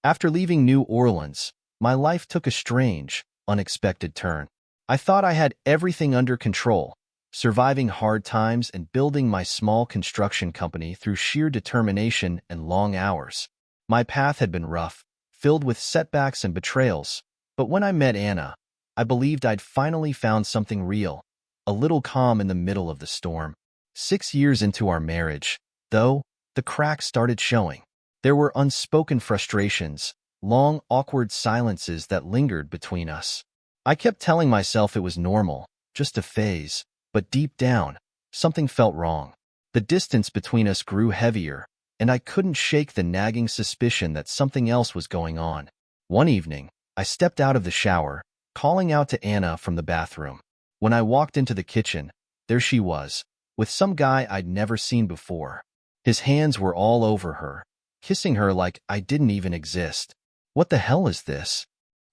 After leaving New Orleans, my life took a strange, unexpected turn. I thought I had everything under control, surviving hard times and building my small construction company through sheer determination and long hours. My path had been rough, filled with setbacks and betrayals, but when I met Anna, I believed I'd finally found something real, a little calm in the middle of the storm. 6 years into our marriage, though, the cracks started showing. There were unspoken frustrations, long, awkward silences that lingered between us. I kept telling myself it was normal, just a phase, but deep down, something felt wrong. The distance between us grew heavier, and I couldn't shake the nagging suspicion that something else was going on. One evening, I stepped out of the shower, calling out to Anna from the bathroom. When I walked into the kitchen, there she was, with some guy I'd never seen before. His hands were all over her, kissing her like I didn't even exist. "What the hell is this?"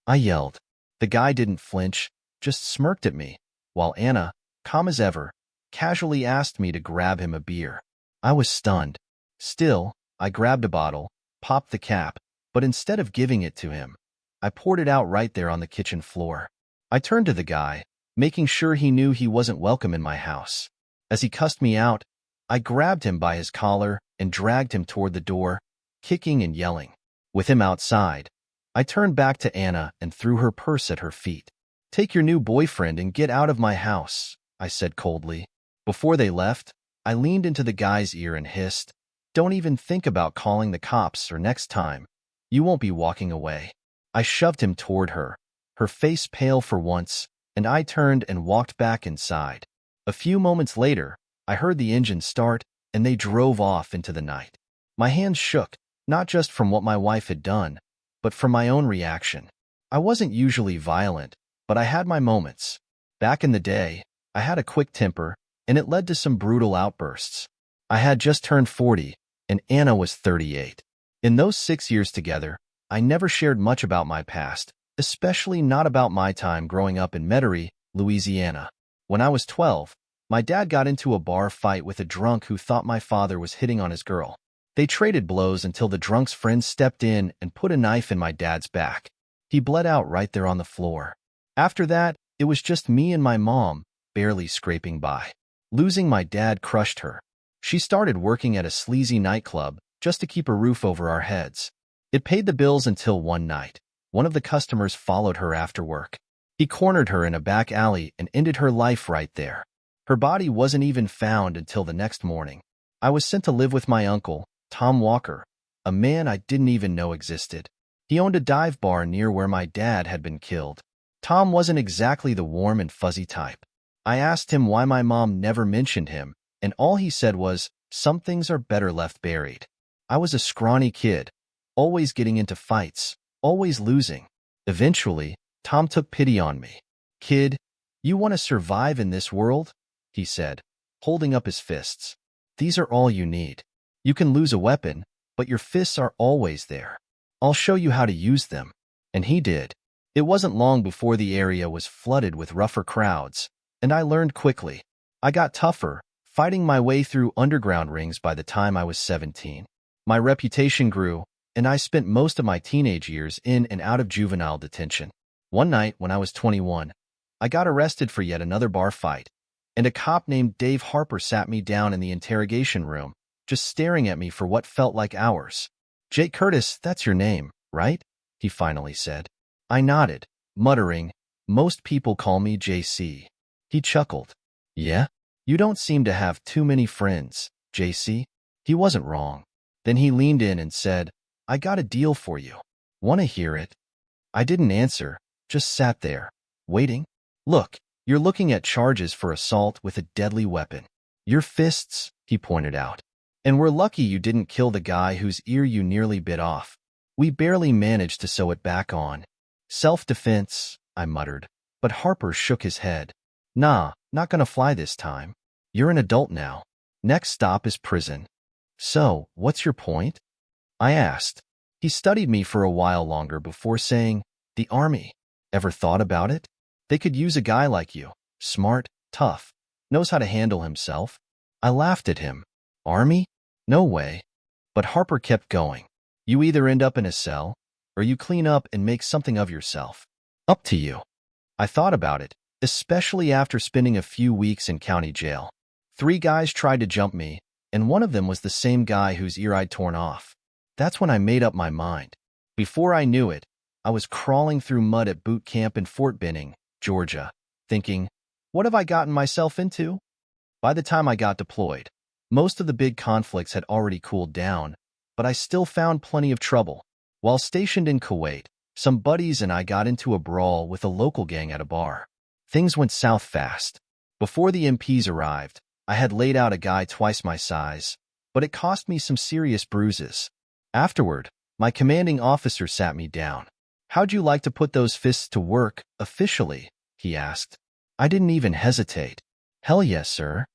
I yelled. The guy didn't flinch, just smirked at me, while Anna, calm as ever, casually asked me to grab him a beer. I was stunned. Still, I grabbed a bottle, popped the cap, but instead of giving it to him, I poured it out right there on the kitchen floor. I turned to the guy, making sure he knew he wasn't welcome in my house. As he cussed me out, I grabbed him by his collar and dragged him toward the door, kicking and yelling. With him outside, I turned back to Anna and threw her purse at her feet. "Take your new boyfriend and get out of my house," I said coldly. Before they left, I leaned into the guy's ear and hissed, "Don't even think about calling the cops, or next time, you won't be walking away." I shoved him toward her, her face pale for once, and I turned and walked back inside. A few moments later, I heard the engine start, and they drove off into the night. My hands shook, not just from what my wife had done, but from my own reaction. I wasn't usually violent, but I had my moments. Back in the day, I had a quick temper, and it led to some brutal outbursts. I had just turned 40, and Anna was 38. In those 6 years together, I never shared much about my past, especially not about my time growing up in Metairie, Louisiana. When I was 12, my dad got into a bar fight with a drunk who thought my father was hitting on his girl. They traded blows until the drunk's friend stepped in and put a knife in my dad's back. He bled out right there on the floor. After that, it was just me and my mom, barely scraping by. Losing my dad crushed her. She started working at a sleazy nightclub just to keep a roof over our heads. It paid the bills until one night, one of the customers followed her after work. He cornered her in a back alley and ended her life right there. Her body wasn't even found until the next morning. I was sent to live with my uncle, Tom Walker, a man I didn't even know existed. He owned a dive bar near where my dad had been killed. Tom wasn't exactly the warm and fuzzy type. I asked him why my mom never mentioned him, and all he said was, "Some things are better left buried." I was a scrawny kid, always getting into fights, always losing. Eventually, Tom took pity on me. "Kid, you want to survive in this world?" he said, holding up his fists. "These are all you need. You can lose a weapon, but your fists are always there. I'll show you how to use them." And he did. It wasn't long before the area was flooded with rougher crowds, and I learned quickly. I got tougher, fighting my way through underground rings by the time I was 17. My reputation grew, and I spent most of my teenage years in and out of juvenile detention. One night, when I was 21, I got arrested for yet another bar fight, and a cop named Dave Harper sat me down in the interrogation room, just staring at me for what felt like hours. "Jake Curtis, that's your name, right?" he finally said. I nodded, muttering, "Most people call me JC." He chuckled. "Yeah? You don't seem to have too many friends, JC." He wasn't wrong. Then he leaned in and said, "I got a deal for you. Want to hear it?" I didn't answer, just sat there, waiting. "Look, you're looking at charges for assault with a deadly weapon. Your fists," he pointed out. "And we're lucky you didn't kill the guy whose ear you nearly bit off. We barely managed to sew it back on." "Self-defense," I muttered, but Harper shook his head. "Nah, not gonna fly this time. You're an adult now. Next stop is prison." "So, what's your point?" I asked. He studied me for a while longer before saying, "The Army. Ever thought about it? They could use a guy like you, smart, tough, knows how to handle himself." I laughed at him. "Army? No way." But Harper kept going. "You either end up in a cell, or you clean up and make something of yourself. Up to you. I thought about it, especially after spending a few weeks in county jail. 3 guys tried to jump me, and one of them was the same guy whose ear I'd torn off. That's when I made up my mind. Before I knew it, I was crawling through mud at boot camp in Fort Benning, Georgia, thinking, what have I gotten myself into? By the time I got deployed, most of the big conflicts had already cooled down, but I still found plenty of trouble. While stationed in Kuwait, some buddies and I got into a brawl with a local gang at a bar. Things went south fast. Before the MPs arrived, I had laid out a guy twice my size, but it cost me some serious bruises. Afterward, my commanding officer sat me down. How'd you like to put those fists to work, officially? He asked. I didn't even hesitate. Hell yes, sir.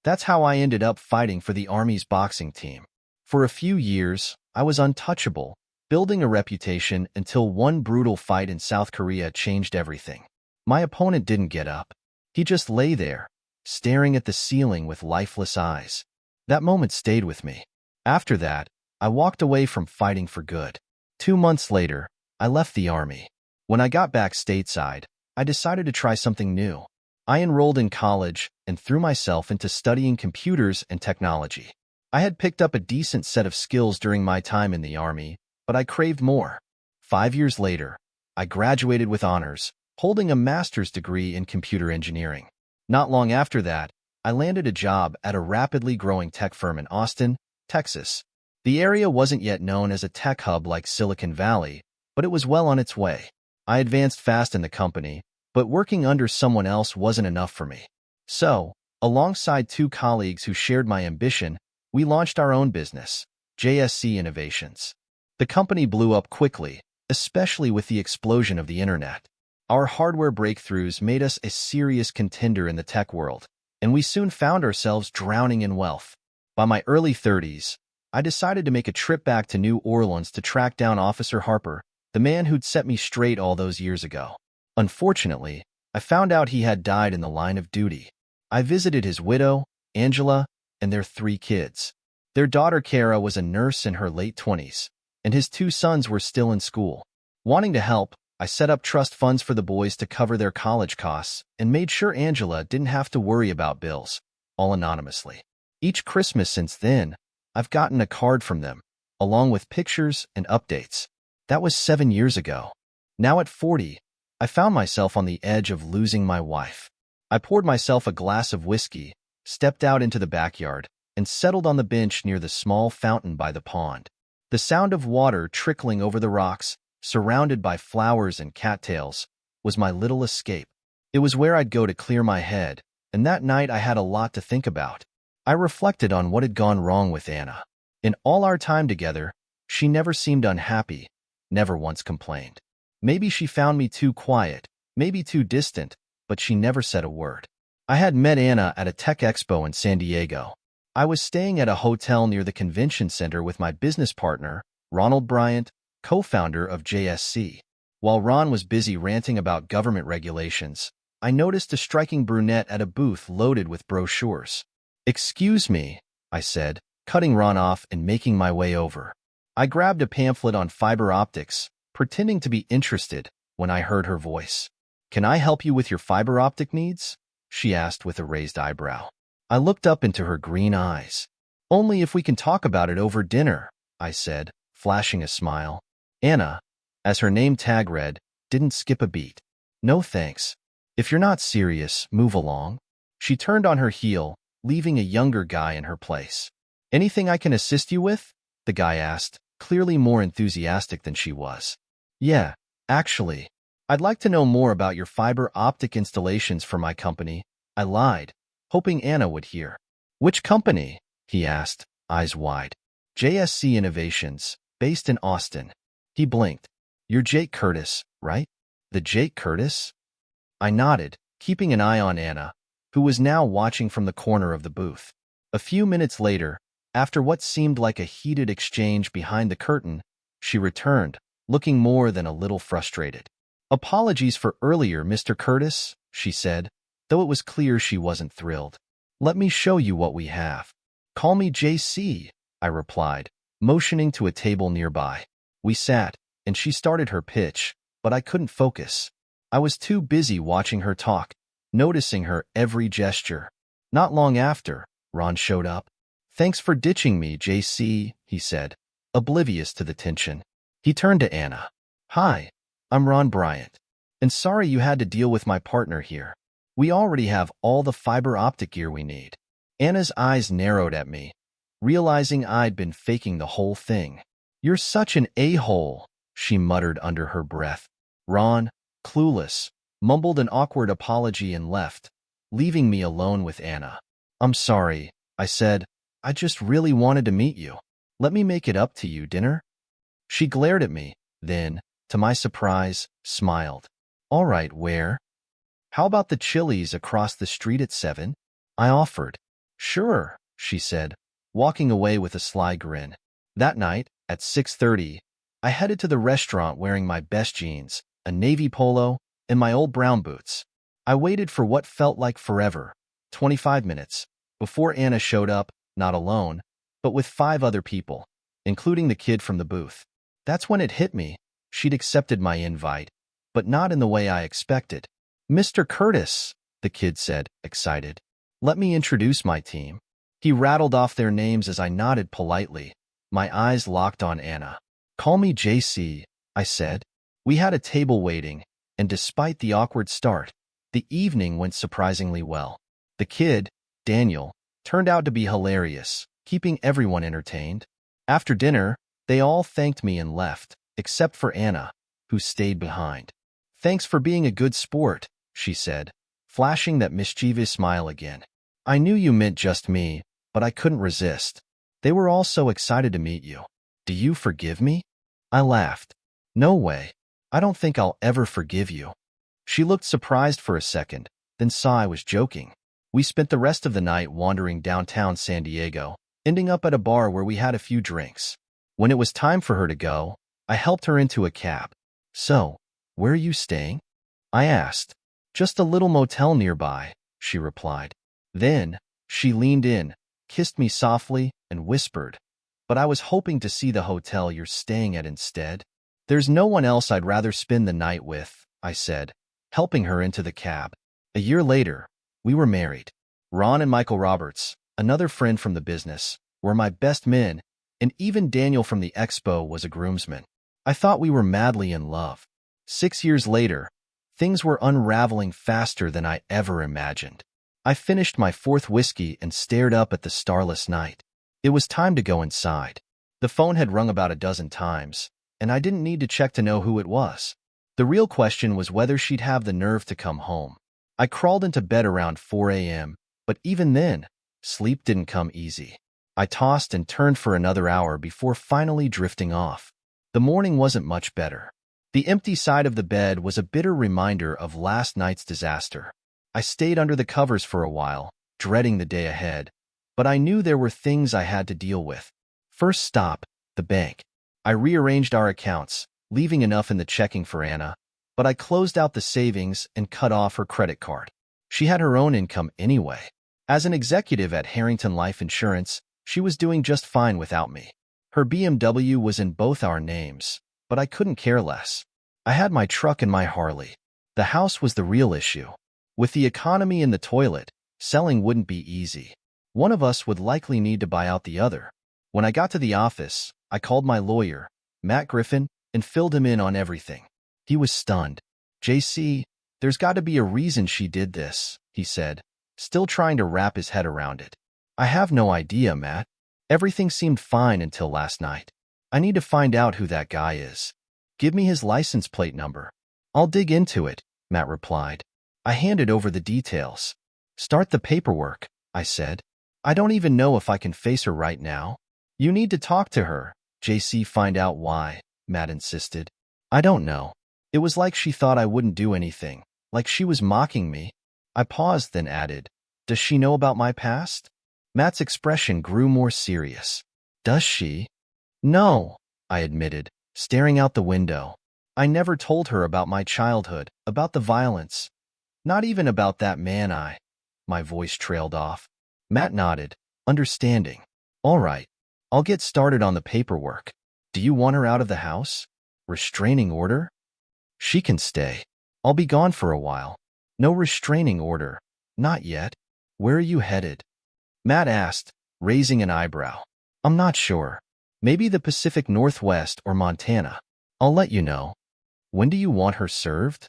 That's how I ended up fighting for the Army's boxing team. For a few years, I was untouchable, building a reputation until one brutal fight in South Korea changed everything. My opponent didn't get up. He just lay there, staring at the ceiling with lifeless eyes. That moment stayed with me. After that, I walked away from fighting for good. 2 months later, I left the Army. When I got back stateside, I decided to try something new. I enrolled in college and threw myself into studying computers and technology. I had picked up a decent set of skills during my time in the Army, but I craved more. 5 years later, I graduated with honors, holding a master's degree in computer engineering. Not long after that, I landed a job at a rapidly growing tech firm in Austin, Texas. The area wasn't yet known as a tech hub like Silicon Valley, but it was well on its way. I advanced fast in the company, but working under someone else wasn't enough for me. So, alongside 2 colleagues who shared my ambition, we launched our own business, JSC Innovations. The company blew up quickly, especially with the explosion of the internet. Our hardware breakthroughs made us a serious contender in the tech world, and we soon found ourselves drowning in wealth. By my early 30s, I decided to make a trip back to New Orleans to track down Officer Harper, the man who'd set me straight all those years ago. Unfortunately, I found out he had died in the line of duty. I visited his widow, Angela, and their 3 kids. Their daughter, Kara, was a nurse in her late 20s, and his 2 sons were still in school. Wanting to help, I set up trust funds for the boys to cover their college costs and made sure Angela didn't have to worry about bills, all anonymously. Each Christmas since then, I've gotten a card from them, along with pictures and updates. That was 7 years ago. Now at 40, I found myself on the edge of losing my wife. I poured myself a glass of whiskey, stepped out into the backyard, and settled on the bench near the small fountain by the pond. The sound of water trickling over the rocks, surrounded by flowers and cattails, was my little escape. It was where I'd go to clear my head, and that night I had a lot to think about. I reflected on what had gone wrong with Anna. In all our time together, she never seemed unhappy, never once complained. Maybe she found me too quiet, maybe too distant, but she never said a word. I had met Anna at a tech expo in San Diego. I was staying at a hotel near the convention center with my business partner, Ronald Bryant, co-founder of JSC. While Ron was busy ranting about government regulations, I noticed a striking brunette at a booth loaded with brochures. "Excuse me," I said, cutting Ron off and making my way over. I grabbed a pamphlet on fiber optics, pretending to be interested, when I heard her voice. "Can I help you with your fiber optic needs?" she asked with a raised eyebrow. I looked up into her green eyes. "Only if we can talk about it over dinner," I said, flashing a smile. Anna, as her name tag read, didn't skip a beat. "No thanks. If you're not serious, move along." She turned on her heel, leaving a younger guy in her place. "Anything I can assist you with?" the guy asked, clearly more enthusiastic than she was. "Yeah, actually, I'd like to know more about your fiber optic installations for my company," I lied, hoping Anna would hear. "Which company?" he asked, eyes wide. "JSC Innovations, based in Austin." He blinked. "You're Jake Curtis, right?" "The Jake Curtis?" I nodded, keeping an eye on Anna, who was now watching from the corner of the booth. A few minutes later, after what seemed like a heated exchange behind the curtain, she returned, looking more than a little frustrated. "Apologies for earlier, Mr. Curtis," she said, though it was clear she wasn't thrilled. "Let me show you what we have." "Call me JC," I replied, motioning to a table nearby. We sat, and she started her pitch, but I couldn't focus. I was too busy watching her talk, noticing her every gesture. Not long after, Ron showed up. "Thanks for ditching me, JC," he said, oblivious to the tension. He turned to Anna. "Hi, I'm Ron Bryant, and sorry you had to deal with my partner here. We already have all the fiber optic gear we need." Anna's eyes narrowed at me, realizing I'd been faking the whole thing. "You're such an a-hole," she muttered under her breath. Ron, clueless, mumbled an awkward apology and left, leaving me alone with Anna. "I'm sorry," I said. "I just really wanted to meet you. Let me make it up to you, dinner?" She glared at me, then, to my surprise, smiled. "All right, where? How about the Chili's across the street at 7? I offered. "Sure," she said, walking away with a sly grin. That night, at 6:30, I headed to the restaurant wearing my best jeans, a navy polo, and my old brown boots. I waited for what felt like forever, 25 minutes, before Anna showed up, not alone, but with 5 other people, including the kid from the booth. That's when it hit me. She'd accepted my invite, but not in the way I expected. "Mr. Curtis," the kid said, excited. "Let me introduce my team." He rattled off their names as I nodded politely, my eyes locked on Anna. "Call me JC," I said. We had a table waiting, and despite the awkward start, the evening went surprisingly well. The kid, Daniel, turned out to be hilarious, keeping everyone entertained. After dinner, they all thanked me and left, except for Anna, who stayed behind. "Thanks for being a good sport," she said, flashing that mischievous smile again. "I knew you meant just me, but I couldn't resist. They were all so excited to meet you. Do you forgive me?" I laughed. "No way. I don't think I'll ever forgive you." She looked surprised for a second, then saw I was joking. We spent the rest of the night wandering downtown San Diego, ending up at a bar where we had a few drinks. When it was time for her to go, I helped her into a cab. "So, where are you staying?" I asked. "Just a little motel nearby," she replied. Then, she leaned in, kissed me softly, and whispered, "But I was hoping to see the hotel you're staying at instead." "There's no one else I'd rather spend the night with," I said, helping her into the cab. A year later, we were married. Ron and Michael Roberts, another friend from the business, were my best men, and even Daniel from the expo was a groomsman. I thought we were madly in love. 6 years later, things were unraveling faster than I ever imagined. I finished my 4th whiskey and stared up at the starless night. It was time to go inside. The phone had rung about a dozen times, and I didn't need to check to know who it was. The real question was whether she'd have the nerve to come home. I crawled into bed around 4 a.m., but even then, sleep didn't come easy. I tossed and turned for another hour before finally drifting off. The morning wasn't much better. The empty side of the bed was a bitter reminder of last night's disaster. I stayed under the covers for a while, dreading the day ahead, but I knew there were things I had to deal with. First stop, the bank. I rearranged our accounts, leaving enough in the checking for Anna, but I closed out the savings and cut off her credit card. She had her own income anyway. As an executive at Harrington Life Insurance, she was doing just fine without me. Her BMW was in both our names, but I couldn't care less. I had my truck and my Harley. The house was the real issue. With the economy in the toilet, selling wouldn't be easy. One of us would likely need to buy out the other. When I got to the office, I called my lawyer, Matt Griffin, and filled him in on everything. He was stunned. "JC, there's got to be a reason she did this," he said, still trying to wrap his head around it. "I have no idea, Matt. Everything seemed fine until last night. I need to find out who that guy is. Give me his license plate number." "I'll dig into it," Matt replied. I handed over the details. "Start the paperwork," I said. "I don't even know if I can face her right now." "You need to talk to her, JC. Find out why," Matt insisted. "I don't know. It was like she thought I wouldn't do anything, like she was mocking me." I paused, then added, "Does she know about my past?" Matt's expression grew more serious. "Does she?" "No," I admitted, staring out the window. "I never told her about my childhood, about the violence. Not even about that man My voice trailed off. Matt nodded, understanding. "All right. I'll get started on the paperwork. Do you want her out of the house?" Restraining order? She can stay. I'll be gone for a while. No restraining order. Not yet. Where are you headed? Matt asked, raising an eyebrow. I'm not sure. Maybe the Pacific Northwest or Montana. I'll let you know. When do you want her served?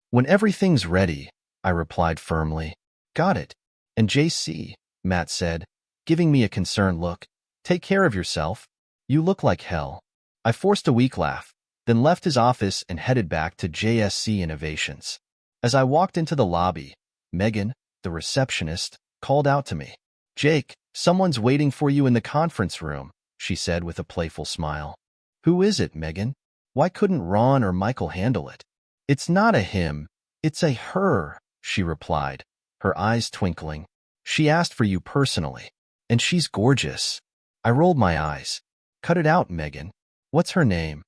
When everything's ready, I replied firmly. Got it. And JC, Matt said, giving me a concerned look. Take care of yourself. You look like hell. I forced a weak laugh, then left his office and headed back to JSC Innovations. As I walked into the lobby, Megan, the receptionist, called out to me. Jake, someone's waiting for you in the conference room, she said with a playful smile. Who is it, Megan? Why couldn't Ron or Michael handle it? It's not a him, it's a her, she replied, her eyes twinkling. She asked for you personally, and she's gorgeous. I rolled my eyes. Cut it out, Megan. What's her name?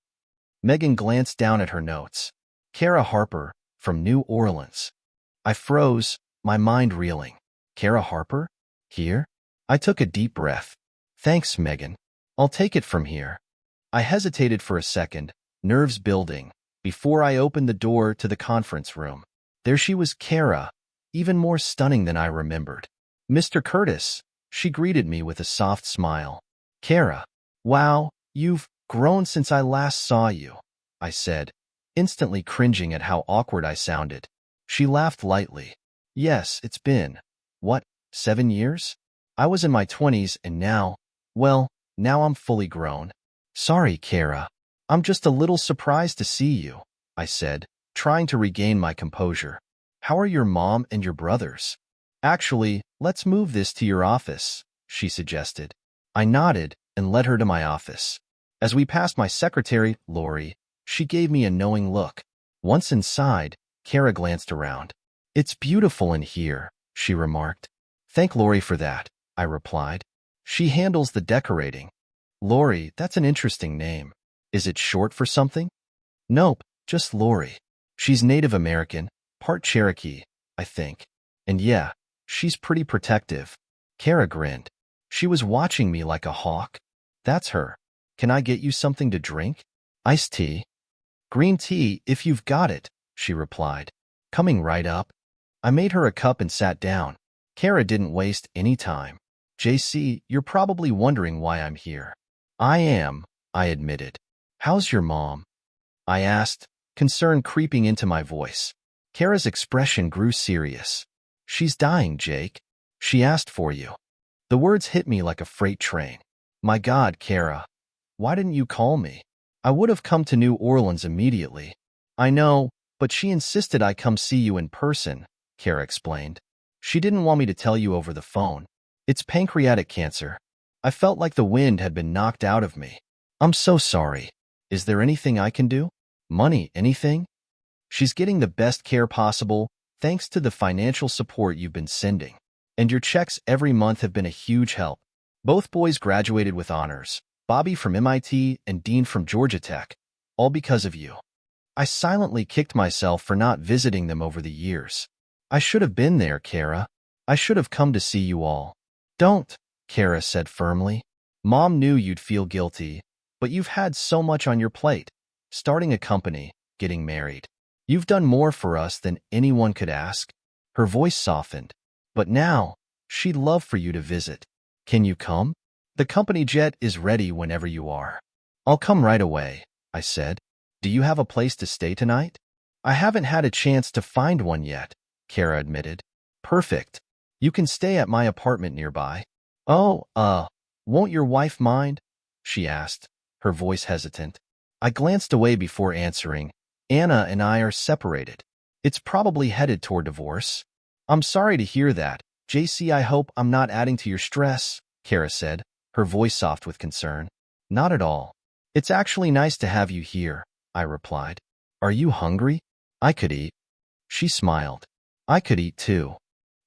Megan glanced down at her notes. Kara Harper, from New Orleans. I froze, my mind reeling. Kara Harper? Here? I took a deep breath. Thanks, Megan. I'll take it from here. I hesitated for a second, nerves building, before I opened the door to the conference room. There she was, Kara, even more stunning than I remembered. Mr. Curtis, she greeted me with a soft smile. Kara, wow, you've grown since I last saw you, I said, instantly cringing at how awkward I sounded. She laughed lightly. Yes, it's been, what, 7 years? I was in my 20s and now, well, now I'm fully grown. Sorry, Kara. I'm just a little surprised to see you, I said, trying to regain my composure. How are your mom and your brothers? Actually, let's move this to your office, she suggested. I nodded and led her to my office. As we passed my secretary, Lori, she gave me a knowing look. Once inside, Kara glanced around. It's beautiful in here, she remarked. Thank Lori for that, I replied. She handles the decorating. Lori, that's an interesting name. Is it short for something? Nope, just Lori. She's Native American, part Cherokee, I think. And yeah, she's pretty protective. Kara grinned. She was watching me like a hawk. That's her. Can I get you something to drink? Iced tea? Green tea, if you've got it, she replied. Coming right up. I made her a cup and sat down. Kara didn't waste any time. JC, you're probably wondering why I'm here. I am, I admitted. How's your mom? I asked, concern creeping into my voice. Kara's expression grew serious. She's dying, Jake. She asked for you. The words hit me like a freight train. My God, Kara. Why didn't you call me? I would have come to New Orleans immediately. I know, but she insisted I come see you in person, Kara explained. She didn't want me to tell you over the phone. It's pancreatic cancer. I felt like the wind had been knocked out of me. I'm so sorry. Is there anything I can do? Money, anything? She's getting the best care possible, thanks to the financial support you've been sending. And your checks every month have been a huge help. Both boys graduated with honors, Bobby from MIT and Dean from Georgia Tech, all because of you. I silently kicked myself for not visiting them over the years. I should have been there, Kara. I should have come to see you all. Don't, Kara said firmly. Mom knew you'd feel guilty, but you've had so much on your plate. Starting a company, getting married. You've done more for us than anyone could ask. Her voice softened. But now, she'd love for you to visit. Can you come? The company jet is ready whenever you are. I'll come right away, I said. Do you have a place to stay tonight? I haven't had a chance to find one yet, Kara admitted. Perfect. You can stay at my apartment nearby. Oh, won't your wife mind? She asked, her voice hesitant. I glanced away before answering. Anna and I are separated. It's probably headed toward divorce. I'm sorry to hear that. JC, I hope I'm not adding to your stress, Kara said, her voice soft with concern. Not at all. It's actually nice to have you here, I replied. Are you hungry? I could eat. She smiled. I could eat too.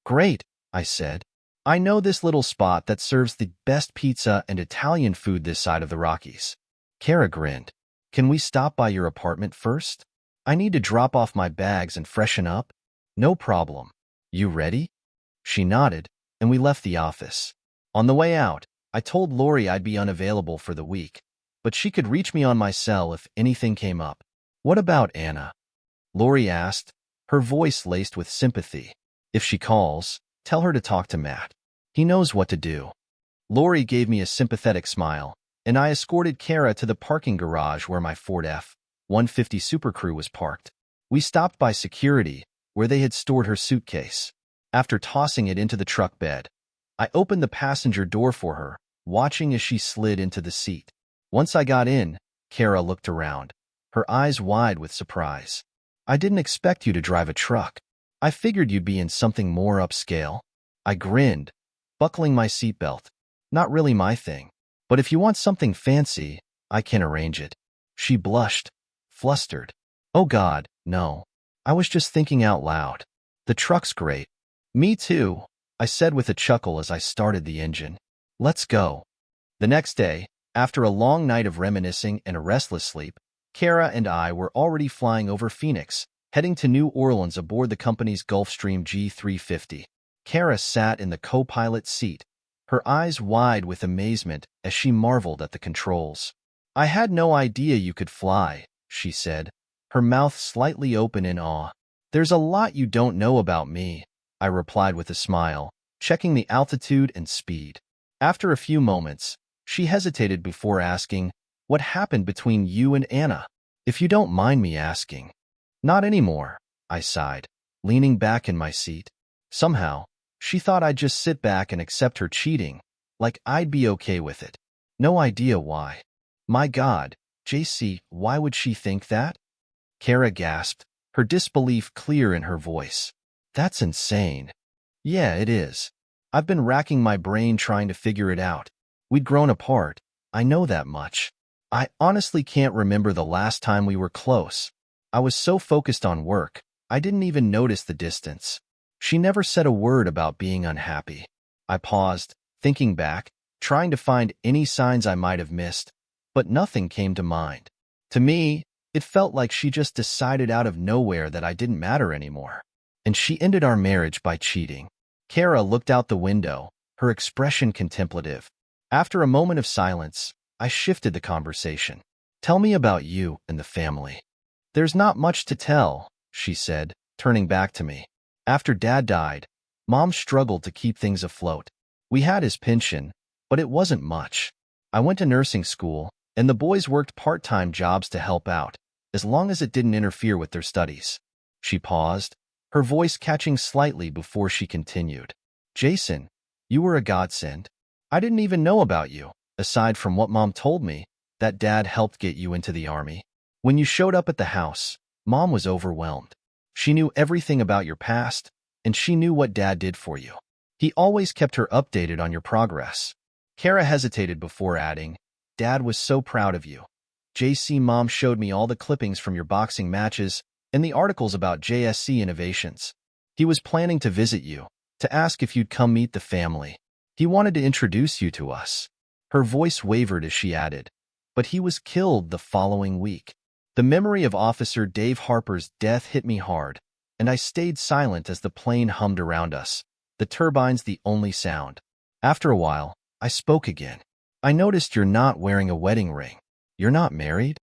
Great, I said. I know this little spot that serves the best pizza and Italian food this side of the Rockies. Kara grinned. Can we stop by your apartment first? I need to drop off my bags and freshen up. No problem. You ready? She nodded, and we left the office. On the way out, I told Lori I'd be unavailable for the week, but she could reach me on my cell if anything came up. What about Anna? Lori asked, her voice laced with sympathy. If she calls, tell her to talk to Matt. He knows what to do. Lori gave me a sympathetic smile, and I escorted Kara to the parking garage where my Ford F-150 Super Crew was parked. We stopped by security, where they had stored her suitcase. After tossing it into the truck bed, I opened the passenger door for her, watching as she slid into the seat. Once I got in, Kara looked around, her eyes wide with surprise. I didn't expect you to drive a truck. I figured you'd be in something more upscale. I grinned, buckling my seatbelt. Not really my thing. But if you want something fancy, I can arrange it. She blushed, flustered. Oh God, no. I was just thinking out loud. The truck's great. Me too, I said with a chuckle as I started the engine. Let's go. The next day, after a long night of reminiscing and a restless sleep, Kara and I were already flying over Phoenix, heading to New Orleans aboard the company's Gulfstream G350. Kara sat in the co-pilot seat, her eyes wide with amazement as she marveled at the controls. I had no idea you could fly, she said, her mouth slightly open in awe. There's a lot you don't know about me, I replied with a smile, checking the altitude and speed. After a few moments, she hesitated before asking, what happened between you and Anna? If you don't mind me asking. Not anymore, I sighed, leaning back in my seat. Somehow, she thought I'd just sit back and accept her cheating, like I'd be okay with it. No idea why. My God, JC, why would she think that? Kara gasped, her disbelief clear in her voice. That's insane. Yeah, it is. I've been racking my brain trying to figure it out. We'd grown apart, I know that much. I honestly can't remember the last time we were close. I was so focused on work, I didn't even notice the distance. She never said a word about being unhappy. I paused, thinking back, trying to find any signs I might have missed, but nothing came to mind. To me, it felt like she just decided out of nowhere that I didn't matter anymore. And she ended our marriage by cheating. Kara looked out the window, her expression contemplative. After a moment of silence, I shifted the conversation. Tell me about you and the family. There's not much to tell, she said, turning back to me. After Dad died, Mom struggled to keep things afloat. We had his pension, but it wasn't much. I went to nursing school, and the boys worked part-time jobs to help out, as long as it didn't interfere with their studies. She paused, her voice catching slightly before she continued. Jason, you were a godsend. I didn't even know about you, aside from what Mom told me, that Dad helped get you into the Army. When you showed up at the house, Mom was overwhelmed. She knew everything about your past, and she knew what Dad did for you. He always kept her updated on your progress. Kara hesitated before adding, Dad was so proud of you. JC Mom showed me all the clippings from your boxing matches and the articles about JSC innovations. He was planning to visit you, to ask if you'd come meet the family. He wanted to introduce you to us. Her voice wavered as she added, but he was killed the following week. The memory of Officer Dave Harper's death hit me hard, and I stayed silent as the plane hummed around us, the turbines the only sound. After a while, I spoke again. I noticed you're not wearing a wedding ring. You're not married?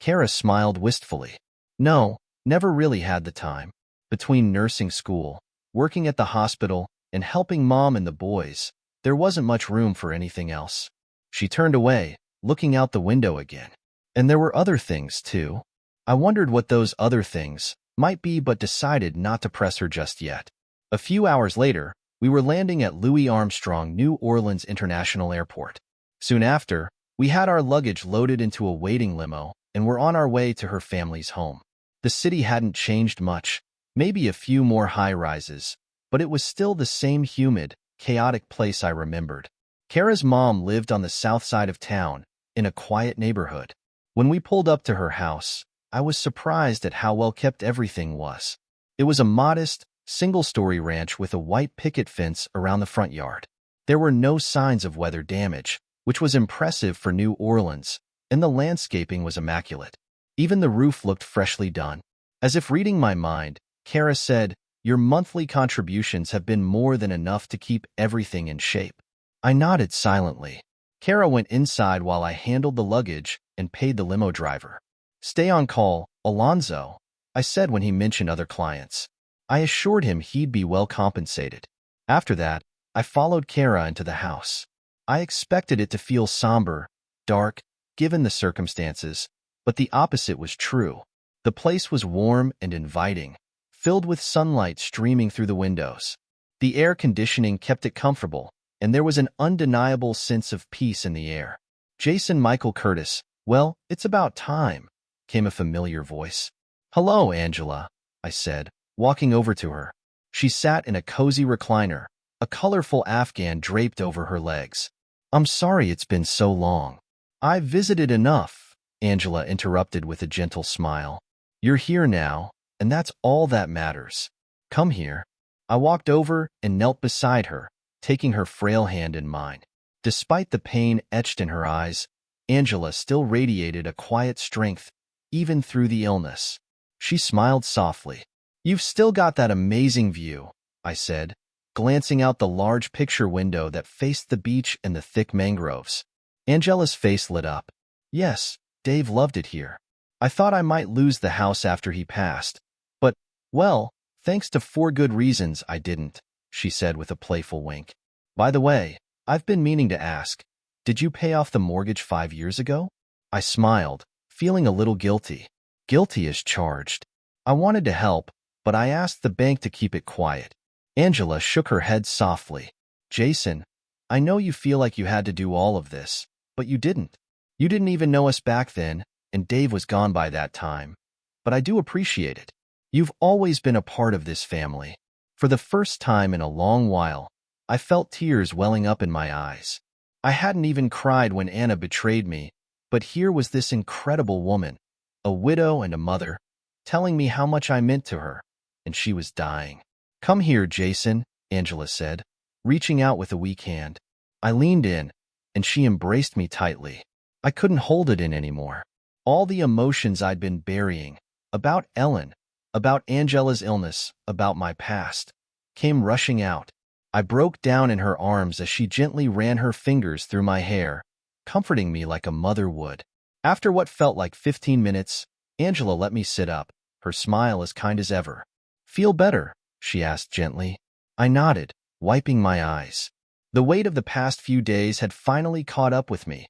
Kara smiled wistfully. No, never really had the time. Between nursing school, working at the hospital, and helping Mom and the boys, there wasn't much room for anything else. She turned away, looking out the window again. And there were other things, too. I wondered what those other things might be but decided not to press her just yet. A few hours later, we were landing at Louis Armstrong New Orleans International Airport. Soon after, we had our luggage loaded into a waiting limo and were on our way to her family's home. The city hadn't changed much, maybe a few more high-rises, but it was still the same humid, chaotic place I remembered. Kara's mom lived on the south side of town, in a quiet neighborhood. When we pulled up to her house, I was surprised at how well kept everything was. It was a modest, single-story ranch with a white picket fence around the front yard. There were no signs of weather damage, which was impressive for New Orleans, and the landscaping was immaculate. Even the roof looked freshly done. As if reading my mind, Kara said, Your monthly contributions have been more than enough to keep everything in shape. I nodded silently. Kara went inside while I handled the luggage and paid the limo driver. "Stay on call, Alonzo," I said when he mentioned other clients. I assured him he'd be well compensated. After that, I followed Kara into the house. I expected it to feel somber, dark, given the circumstances, but the opposite was true. The place was warm and inviting, filled with sunlight streaming through the windows. The air conditioning kept it comfortable, and there was an undeniable sense of peace in the air. "Jason Michael Curtis, well, it's about time," came a familiar voice. "Hello, Angela," I said, walking over to her. She sat in a cozy recliner, a colorful afghan draped over her legs. "I'm sorry it's been so long." "I've visited enough," Angela interrupted with a gentle smile. "You're here now, and that's all that matters. Come here." I walked over and knelt beside her, taking her frail hand in mine. Despite the pain etched in her eyes, Angela still radiated a quiet strength, even through the illness. She smiled softly. "You've still got that amazing view," I said, glancing out the large picture window that faced the beach and the thick mangroves. Angela's face lit up. "Yes, Dave loved it here. I thought I might lose the house after he passed, but, well, thanks to 4 good reasons I didn't," she said with a playful wink. "By the way, I've been meaning to ask, did you pay off the mortgage 5 years ago?" I smiled, feeling a little guilty. Guilty as charged. I wanted to help, but I asked the bank to keep it quiet. Angela shook her head softly. "Jason, I know you feel like you had to do all of this, but you didn't. You didn't even know us back then, and Dave was gone by that time. But I do appreciate it. You've always been a part of this family." For the first time in a long while, I felt tears welling up in my eyes. I hadn't even cried when Anna betrayed me, but here was this incredible woman, a widow and a mother, telling me how much I meant to her, and she was dying. "Come here, Jason," Angela said, reaching out with a weak hand. I leaned in, and she embraced me tightly. I couldn't hold it in anymore. All the emotions I'd been burying, about Ellen, about Angela's illness, about my past, came rushing out. I broke down in her arms as she gently ran her fingers through my hair, comforting me like a mother would. After what felt like 15 minutes, Angela let me sit up, her smile as kind as ever. "Feel better?" she asked gently. I nodded, wiping my eyes. The weight of the past few days had finally caught up with me.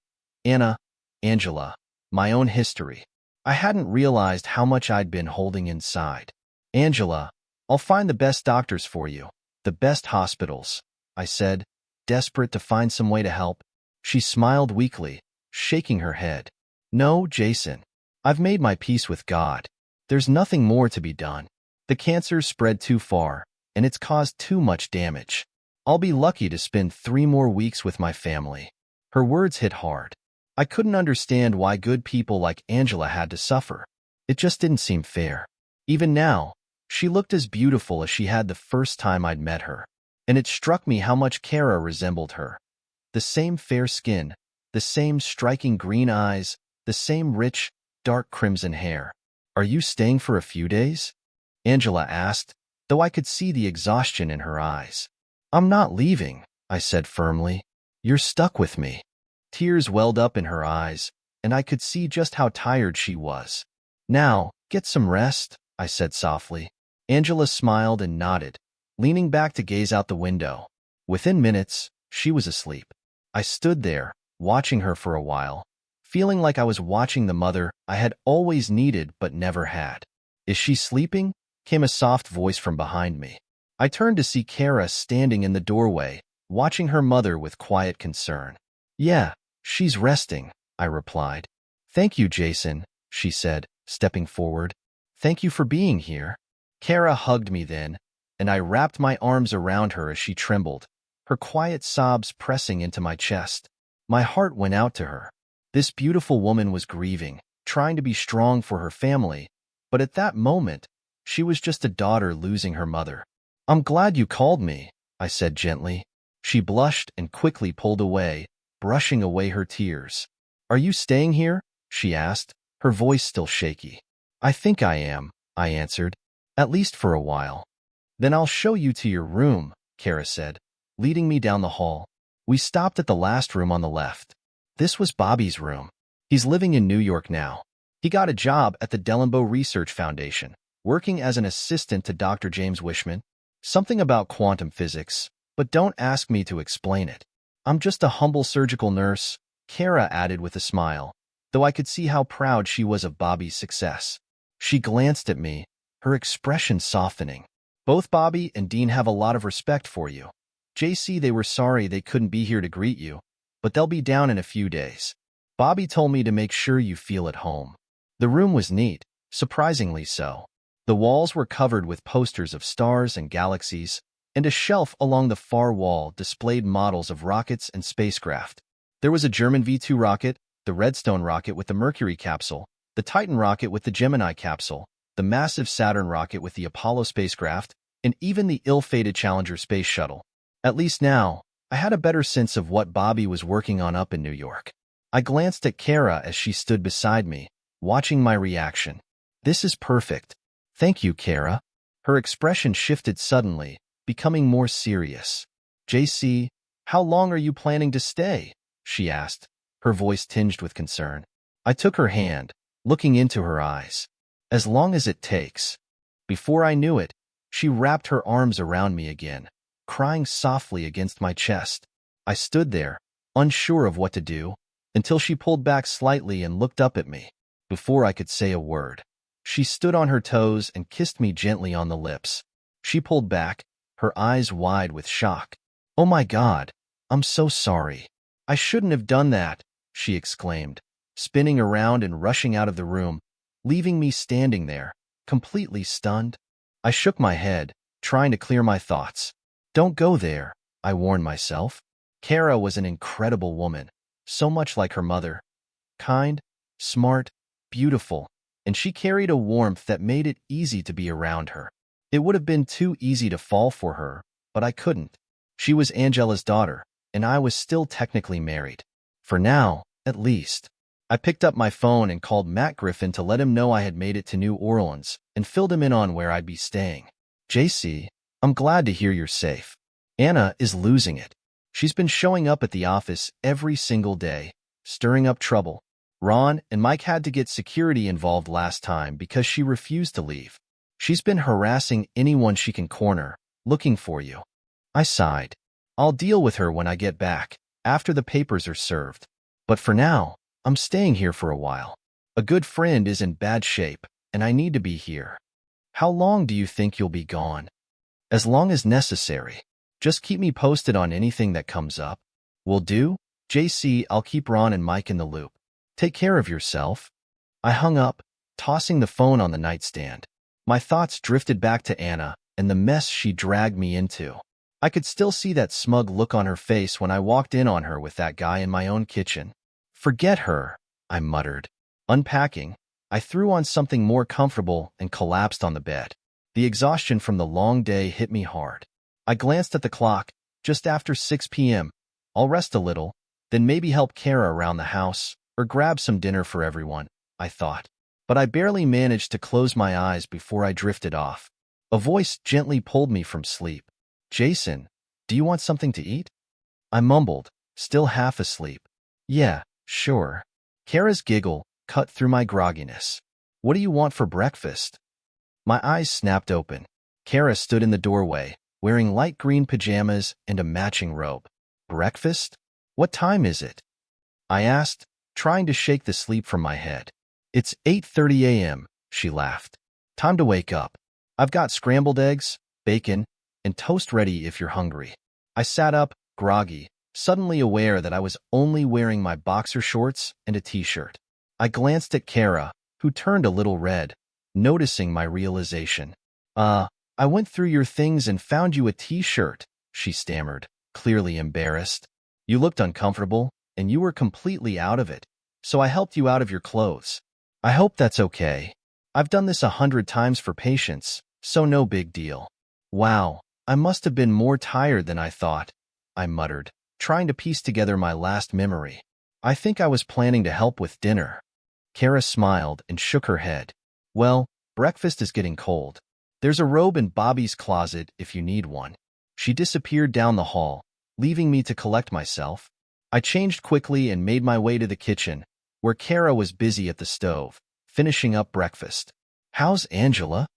Angela, my own history. I hadn't realized how much I'd been holding inside. "Angela, I'll find the best doctors for you, the best hospitals," I said, desperate to find some way to help. She smiled weakly, shaking her head. "No, Jason. I've made my peace with God. There's nothing more to be done. The cancer's spread too far, and it's caused too much damage. I'll be lucky to spend 3 more weeks with my family." Her words hit hard. I couldn't understand why good people like Angela had to suffer. It just didn't seem fair. Even now, she looked as beautiful as she had the first time I'd met her, and it struck me how much Kara resembled her. The same fair skin, the same striking green eyes, the same rich, dark crimson hair. "Are you staying for a few days?" Angela asked, though I could see the exhaustion in her eyes. "I'm not leaving," I said firmly. "You're stuck with me." Tears welled up in her eyes, and I could see just how tired she was. "Now, get some rest," I said softly. Angela smiled and nodded, leaning back to gaze out the window. Within minutes, she was asleep. I stood there, watching her for a while, feeling like I was watching the mother I had always needed but never had. "Is she sleeping?" came a soft voice from behind me. I turned to see Kara standing in the doorway, watching her mother with quiet concern. "Yeah, she's resting," I replied. "Thank you, Jason," she said, stepping forward. "Thank you for being here." Kara hugged me then, and I wrapped my arms around her as she trembled, her quiet sobs pressing into my chest. My heart went out to her. This beautiful woman was grieving, trying to be strong for her family, but at that moment, she was just a daughter losing her mother. "I'm glad you called me," I said gently. She blushed and quickly pulled away, brushing away her tears. "Are you staying here?" she asked, her voice still shaky. "I think I am," I answered, "at least for a while." "Then I'll show you to your room," Kara said, leading me down the hall. We stopped at the last room on the left. This was Bobby's room. He's living in New York now. He got a job at the Dellenbaugh Research Foundation, working as an assistant to Dr. James Wishman. Something about quantum physics, but don't ask me to explain it. I'm just a humble surgical nurse, Kara added with a smile, though I could see how proud she was of Bobby's success. She glanced at me, her expression softening. Both Bobby and Dean have a lot of respect for you. JC, they were sorry they couldn't be here to greet you, but they'll be down in a few days. Bobby told me to make sure you feel at home. The room was neat, surprisingly so. The walls were covered with posters of stars and galaxies, and a shelf along the far wall displayed models of rockets and spacecraft. There was a German V-2 rocket, the Redstone rocket with the Mercury capsule, the Titan rocket with the Gemini capsule, the massive Saturn rocket with the Apollo spacecraft, and even the ill-fated Challenger space shuttle. At least now, I had a better sense of what Bobby was working on up in New York. I glanced at Kara as she stood beside me, watching my reaction. This is perfect. Thank you, Kara. Her expression shifted suddenly, becoming more serious. JC, how long are you planning to stay? She asked, her voice tinged with concern. I took her hand, looking into her eyes. As long as it takes. Before I knew it, she wrapped her arms around me again, crying softly against my chest. I stood there, unsure of what to do, until she pulled back slightly and looked up at me. Before I could say a word, she stood on her toes and kissed me gently on the lips. She pulled back, her eyes wide with shock. Oh my God, I'm so sorry. I shouldn't have done that, she exclaimed, spinning around and rushing out of the room, leaving me standing there, completely stunned. I shook my head, trying to clear my thoughts. Don't go there, I warned myself. Kara was an incredible woman, so much like her mother. Kind, smart, beautiful, and she carried a warmth that made it easy to be around her. It would have been too easy to fall for her, but I couldn't. She was Angela's daughter, and I was still technically married. For now, at least. I picked up my phone and called Matt Griffin to let him know I had made it to New Orleans and filled him in on where I'd be staying. JC, I'm glad to hear you're safe. Anna is losing it. She's been showing up at the office every single day, stirring up trouble. Ron and Mike had to get security involved last time because she refused to leave. She's been harassing anyone she can corner, looking for you. I sighed. I'll deal with her when I get back, after the papers are served. But for now, I'm staying here for a while. A good friend is in bad shape, and I need to be here. How long do you think you'll be gone? As long as necessary. Just keep me posted on anything that comes up. Will do? JC, I'll keep Ron and Mike in the loop. Take care of yourself. I hung up, tossing the phone on the nightstand. My thoughts drifted back to Anna and the mess she dragged me into. I could still see that smug look on her face when I walked in on her with that guy in my own kitchen. Forget her, I muttered. Unpacking, I threw on something more comfortable and collapsed on the bed. The exhaustion from the long day hit me hard. I glanced at the clock, just after 6 p.m. I'll rest a little, then maybe help Kara around the house, or grab some dinner for everyone, I thought. But I barely managed to close my eyes before I drifted off. A voice gently pulled me from sleep. Jason, do you want something to eat? I mumbled, still half asleep. Yeah, sure. Kara's giggle cut through my grogginess. What do you want for breakfast? My eyes snapped open. Kara stood in the doorway, wearing light green pajamas and a matching robe. Breakfast? What time is it? I asked, trying to shake the sleep from my head. It's 8:30 a.m., she laughed. Time to wake up. I've got scrambled eggs, bacon, and toast ready if you're hungry. I sat up, groggy, suddenly aware that I was only wearing my boxer shorts and a t-shirt. I glanced at Kara, who turned a little red, noticing my realization. I went through your things and found you a t-shirt, she stammered, clearly embarrassed. You looked uncomfortable, and you were completely out of it, so I helped you out of your clothes. I hope that's okay. I've done this 100 times for patients, so no big deal. Wow, I must have been more tired than I thought, I muttered, trying to piece together my last memory. I think I was planning to help with dinner. Kara smiled and shook her head. Well, breakfast is getting cold. There's a robe in Bobby's closet if you need one. She disappeared down the hall, leaving me to collect myself. I changed quickly and made my way to the kitchen, where Kara was busy at the stove, finishing up breakfast. "How's Angela?"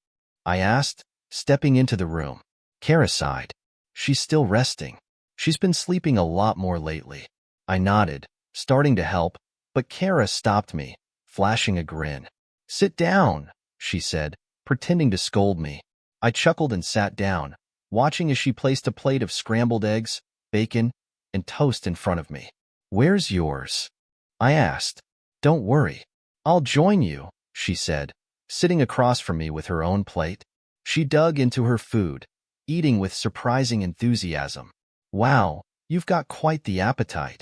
I asked, stepping into the room. Kara sighed. "She's still resting. She's been sleeping a lot more lately." I nodded, starting to help, but Kara stopped me, flashing a grin. "Sit down," she said, pretending to scold me. I chuckled and sat down, watching as she placed a plate of scrambled eggs, bacon, and toast in front of me. "Where's yours?" I asked. "Don't worry. I'll join you," she said, sitting across from me with her own plate. She dug into her food, eating with surprising enthusiasm. "Wow, you've got quite the appetite,"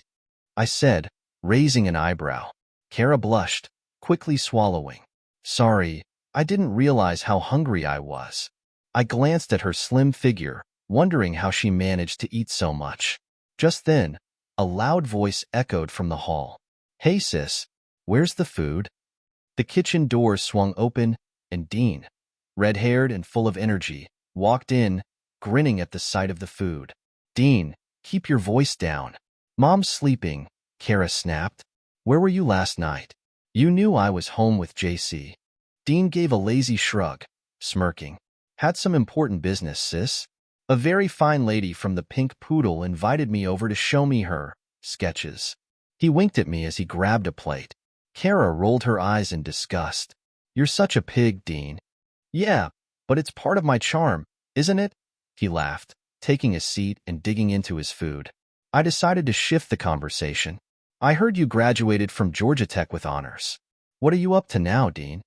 I said, raising an eyebrow. Kara blushed, quickly swallowing. "Sorry, I didn't realize how hungry I was." I glanced at her slim figure, wondering how she managed to eat so much. Just then, a loud voice echoed from the hall. "Hey sis, where's the food?" The kitchen door swung open, and Dean, red-haired and full of energy, walked in, grinning at the sight of the food. "Dean, keep your voice down. Mom's sleeping," Kara snapped. "Where were you last night?" "You knew I was home with JC." Dean gave a lazy shrug, smirking. "Had some important business, sis. A very fine lady from the Pink Poodle invited me over to show me her sketches." He winked at me as he grabbed a plate. Kara rolled her eyes in disgust. "You're such a pig, Dean." "Yeah, but it's part of my charm, isn't it?" He laughed, taking a seat and digging into his food. I decided to shift the conversation. "I heard you graduated from Georgia Tech with honors. What are you up to now, Dean?"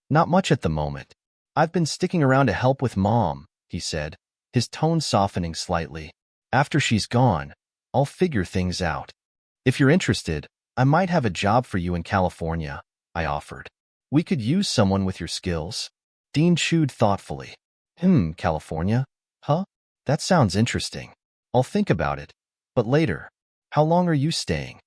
"Not much at the moment. I've been sticking around to help with Mom," he said, his tone softening slightly. "After she's gone, I'll figure things out. If you're interested, I might have a job for you in California," I offered. "We could use someone with your skills." Dean chewed thoughtfully. California? Huh? That sounds interesting. I'll think about it. But later. How long are you staying?"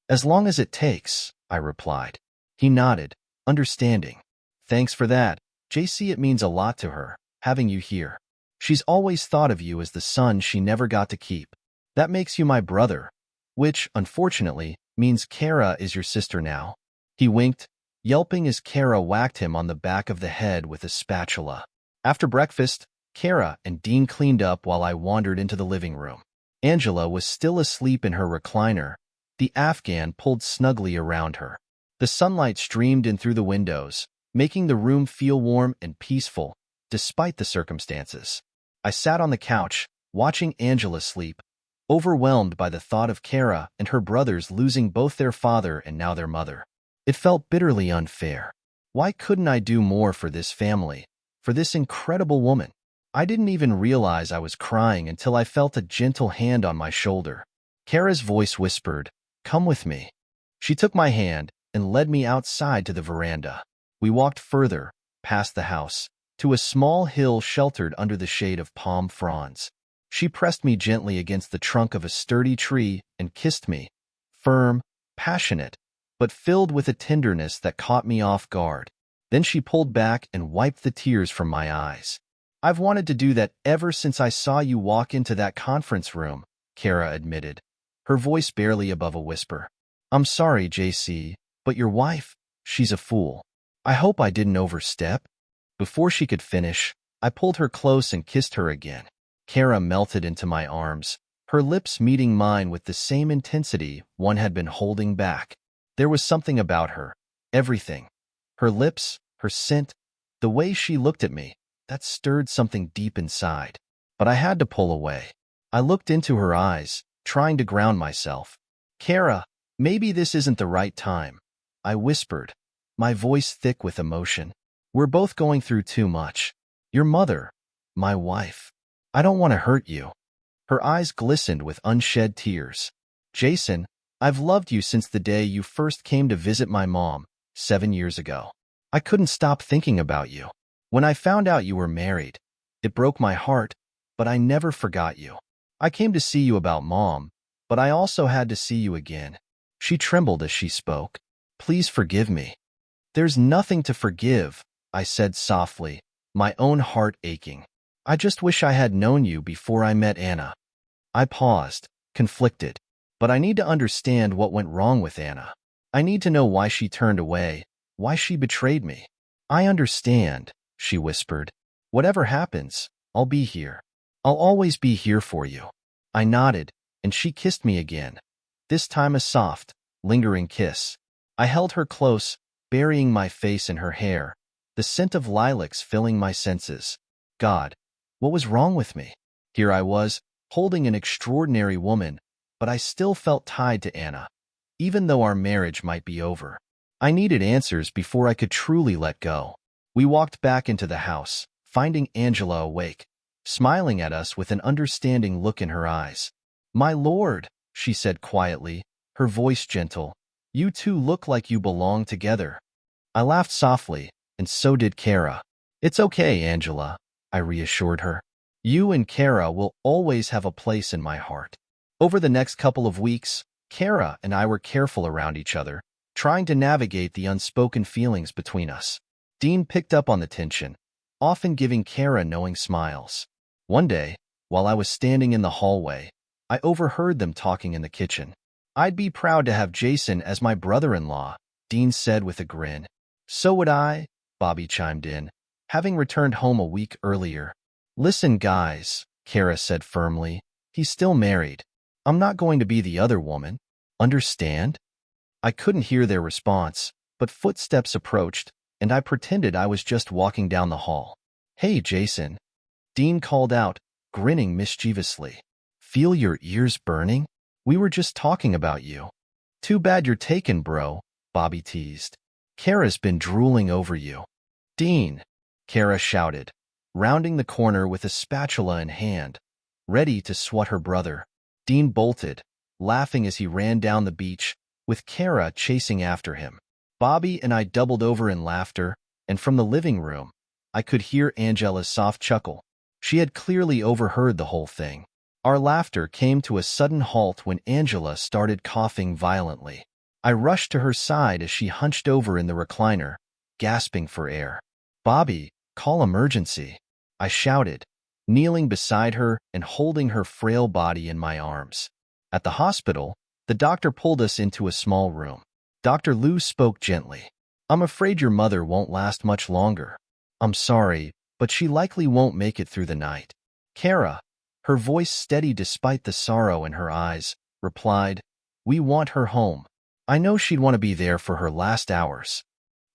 "As long as it takes," I replied. He nodded, understanding. "Thanks for that, JC. It means a lot to her, having you here. She's always thought of you as the son she never got to keep. That makes you my brother, which, unfortunately, means Kara is your sister now." He winked, yelping as Kara whacked him on the back of the head with a spatula. After breakfast, Kara and Dean cleaned up while I wandered into the living room. Angela was still asleep in her recliner, the Afghan pulled snugly around her. The sunlight streamed in through the windows, making the room feel warm and peaceful, despite the circumstances. I sat on the couch, watching Angela sleep, overwhelmed by the thought of Kara and her brothers losing both their father and now their mother. It felt bitterly unfair. Why couldn't I do more for this family, for this incredible woman? I didn't even realize I was crying until I felt a gentle hand on my shoulder. Kara's voice whispered, "Come with me." She took my hand and led me outside to the veranda. We walked further, past the house, to a small hill sheltered under the shade of palm fronds. She pressed me gently against the trunk of a sturdy tree and kissed me, firm, passionate, but filled with a tenderness that caught me off guard. Then she pulled back and wiped the tears from my eyes. "I've wanted to do that ever since I saw you walk into that conference room," Kara admitted, her voice barely above a whisper. "I'm sorry, JC, but your wife, she's a fool. I hope I didn't overstep." Before she could finish, I pulled her close and kissed her again. Kara melted into my arms, her lips meeting mine with the same intensity one had been holding back. There was something about her, everything. Her lips, her scent, the way she looked at me, that stirred something deep inside. But I had to pull away. I looked into her eyes, trying to ground myself. "Kara, maybe this isn't the right time," I whispered, my voice thick with emotion. "We're both going through too much. Your mother, my wife. I don't want to hurt you." Her eyes glistened with unshed tears. "Jason, I've loved you since the day you first came to visit my mom, 7 years ago. I couldn't stop thinking about you. When I found out you were married, it broke my heart, but I never forgot you. I came to see you about Mom, but I also had to see you again." She trembled as she spoke. "Please forgive me." "There's nothing to forgive," I said softly, my own heart aching. "I just wish I had known you before I met Anna." I paused, conflicted. "But I need to understand what went wrong with Anna." I need to know why she turned away, why she betrayed me. I understand, she whispered. Whatever happens, I'll be here. I'll always be here for you. I nodded, and she kissed me again. This time a soft, lingering kiss. I held her close, burying my face in her hair, the scent of lilacs filling my senses. God, what was wrong with me? Here I was, holding an extraordinary woman, but I still felt tied to Anna, even though our marriage might be over. I needed answers before I could truly let go. We walked back into the house, finding Angela awake, smiling at us with an understanding look in her eyes. "My lord," she said quietly, her voice gentle, "you two look like you belong together." I laughed softly, and so did Kara. "It's okay, Angela," I reassured her. "You and Kara will always have a place in my heart." Over the next couple of weeks, Kara and I were careful around each other, trying to navigate the unspoken feelings between us. Dean picked up on the tension, often giving Kara knowing smiles. One day, while I was standing in the hallway, I overheard them talking in the kitchen. "I'd be proud to have Jason as my brother-in-law," Dean said with a grin. "So would I," Bobby chimed in, having returned home a week earlier. "Listen, guys," Kara said firmly, "he's still married. I'm not going to be the other woman. Understand?" I couldn't hear their response, but footsteps approached, and I pretended I was just walking down the hall. "Hey, Jason," Dean called out, grinning mischievously. "Feel your ears burning? We were just talking about you." "Too bad you're taken, bro," Bobby teased. "Kara's been drooling over you." "Dean," Kara shouted, rounding the corner with a spatula in hand, ready to swat her brother. Dean bolted, laughing as he ran down the beach, with Kara chasing after him. Bobby and I doubled over in laughter, and from the living room, I could hear Angela's soft chuckle. She had clearly overheard the whole thing. Our laughter came to a sudden halt when Angela started coughing violently. I rushed to her side as she hunched over in the recliner, gasping for air. "Bobby, call emergency," I shouted, kneeling beside her and holding her frail body in my arms. At the hospital, the doctor pulled us into a small room. Dr. Liu spoke gently. "I'm afraid your mother won't last much longer. I'm sorry, but she likely won't make it through the night." Kara, her voice steady despite the sorrow in her eyes, replied, "We want her home. I know she'd want to be there for her last hours."